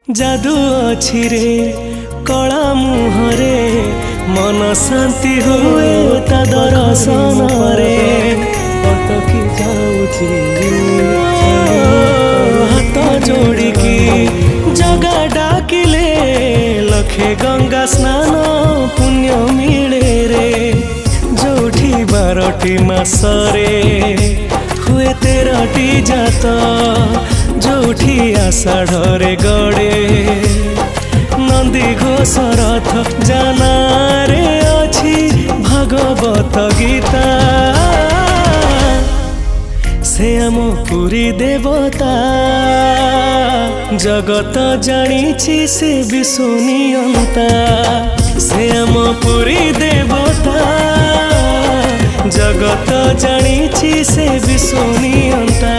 जादू अछि रे कला मुहरे मन शांति हुए ता दर्शन रे अटकी जाऊची हाथ जोड़िकी जगा डाकिले लखे गंगा स्नान पुण्य मिले रे जोठी 12टी मासरे हुए 13टी जात जोठी आषाढ़े गड़े नंदी घोष रथ जानारे अछि भागवत गीता से आम पुरी देवता जगत जानिछि से विशुनियंता से आम पुरी देवता जगत जानिछि से विशुनियंता।